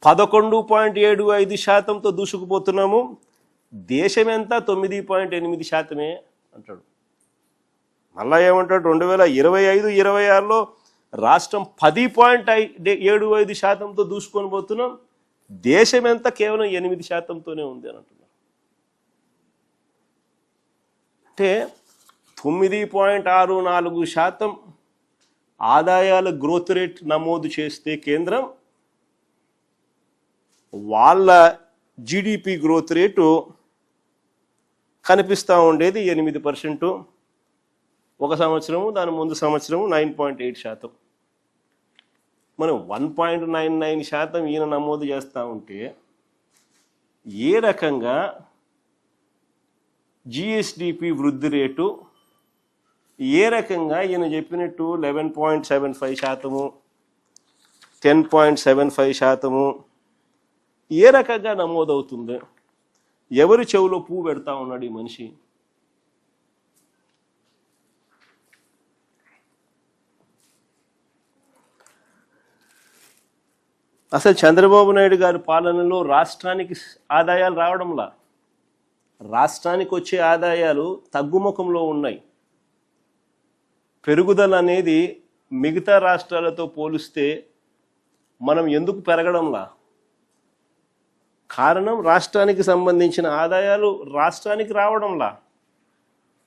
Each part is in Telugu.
11.75%తో దూసుకుపోతున్నాము. దేశం ఎంత 9.8% అంటాడు. మళ్ళా ఏమంటాడు, 2025-26లో రాష్ట్రం 10.75%తో దూసుకొని పోతున్నాం, దేశం ఎంత కేవలం 8%తోనే ఉంది అని అంటున్నారు. అంటే 9.64% ఆదాయాల గ్రోత్ రేట్ నమోదు చేస్తే కేంద్రం, వాళ్ళ జీడిపి గ్రోత్ రేటు కనిపిస్తూ ఉండేది 8%. ఒక సంవత్సరము, దాని ముందు సంవత్సరము 9.8%. మనం 1.99% ఈయన నమోదు చేస్తూ ఉంటే ఏ రకంగా జిఎస్డిపి వృద్ధి రేటు, ఏ రకంగా ఈయన చెప్పినట్టు 11.75%, 10.75% ఏ రకంగా నమోదవుతుంది? ఎవరి చెవులో పువ్వు పెడతా ఉన్నాడు ఈ మనిషి? అసలు చంద్రబాబు నాయుడు గారి పాలనలో రాష్ట్రానికి ఆదాయాలు రావడంలా, రాష్ట్రానికి వచ్చే ఆదాయాలు తగ్గుముఖంలో ఉన్నాయి. పెరుగుదల అనేది మిగతా రాష్ట్రాలతో పోలిస్తే మనం ఎందుకు పెరగడంలా? కారణం రాష్ట్రానికి సంబంధించిన ఆదాయాలు రాష్ట్రానికి రావడంలా.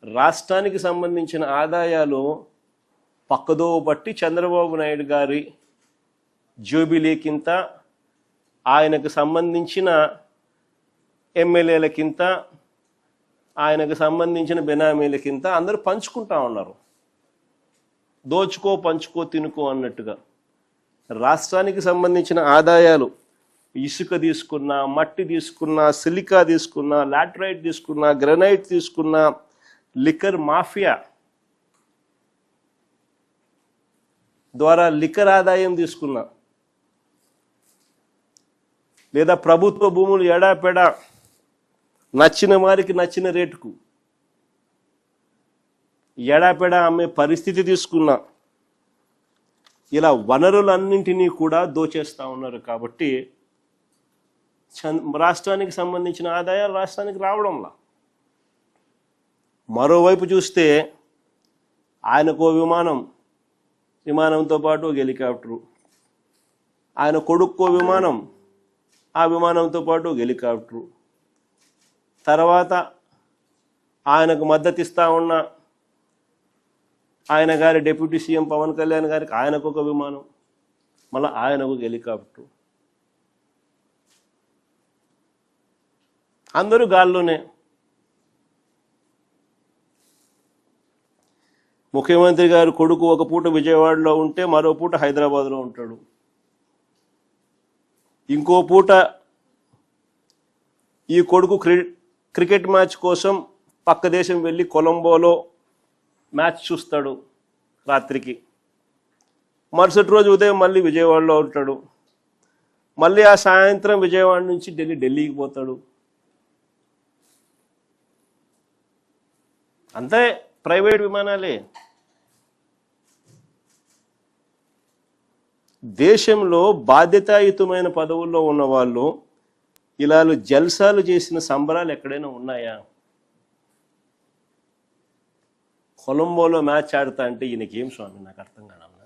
రాష్ట్రానికి సంబంధించిన ఆదాయాలు పక్కదో బట్టి చంద్రబాబు నాయుడు గారి జోబిలీకింత, ఆయనకు సంబంధించిన ఎమ్మెల్యేలకింత, ఆయనకు సంబంధించిన బెనామీలకింత అందరూ పంచుకుంటా ఉన్నారు. దోచుకో పంచుకో తినుకో అన్నట్టుగా. రాష్ట్రానికి సంబంధించిన ఆదాయాలు ఇసుక తీసుకున్నా, మట్టి తీసుకున్నా, సిలికా తీసుకున్నా, లాటరైట్ తీసుకున్నా, గ్రనైట్ తీసుకున్నా, లిక్కర్ మాఫియా ద్వారా లిక్కర్ ఆదాయం తీసుకున్నా, లేదా ప్రభుత్వ భూములు ఎడాపెడా నచ్చిన వారికి నచ్చిన రేటుకు ఎడాపెడా అమ్మే పరిస్థితి తీసుకున్నా, ఇలా వనరులన్నింటినీ కూడా దోచేస్తూ ఉన్నారు. కాబట్టి రాష్ట్రానికి సంబంధించిన ఆదాయాలు రాష్ట్రానికి రావడంలా. మరోవైపు చూస్తే ఆయనకు విమానం, విమానంతో పాటు ఒక హెలికాప్టరు, ఆయన కొడుక్కో విమానం, ఆ విమానంతో పాటు ఒక హెలికాప్టరు, తర్వాత ఆయనకు మద్దతు ఇస్తూ ఉన్న ఆయన గారి డిప్యూటీ సీఎం పవన్ కళ్యాణ్ గారికి ఆయనకు ఒక విమానం, మళ్ళీ ఆయనకు ఒక హెలికాప్టరు. అందరూ గాల్లోనే. ముఖ్యమంత్రి గారు కొడుకు ఒక పూట విజయవాడలో ఉంటే మరో పూట హైదరాబాద్లో ఉంటాడు. ఇంకో పూట ఈ కొడుకు క్రికెట్ మ్యాచ్ కోసం పక్క దేశం వెళ్ళి కొలంబోలో మ్యాచ్ చూస్తాడు రాత్రికి. మరుసటి రోజు ఉదయం మళ్ళీ విజయవాడలో ఉంటాడు. మళ్ళీ ఆ సాయంత్రం విజయవాడ నుంచి ఢిల్లీకి పోతాడు. అంతే, ప్రైవేట్ విమానాలే. దేశంలో బాధ్యతాయుతమైన పదవుల్లో ఉన్న వాళ్ళు ఇలా జల్సాలు చేసిన సంబరాలు ఎక్కడైనా ఉన్నాయా? కొలంబోలో మ్యాచ్ ఆడతా అంటే ఈయనకేం స్వామి, నాకు అర్థం కాదన్నా.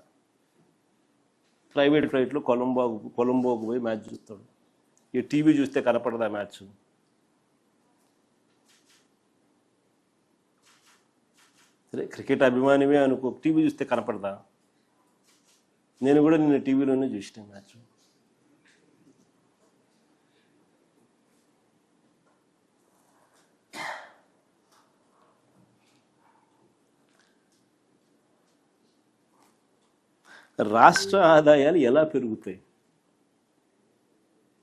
ప్రైవేట్ ఫ్లైట్లో కొలంబోకు పోయి మ్యాచ్ చూస్తాడు. ఈ టీవీ చూస్తే కనపడదా మ్యాచ్? సరే, క్రికెట్ అభిమానివే అనుకో, టీవీ చూస్తే కనపడదా? నేను కూడా నిన్న టీవీలోనే చూసిన మ్యాచ్. రాష్ట్ర ఆదాయాలు ఎలా పెరుగుతాయి?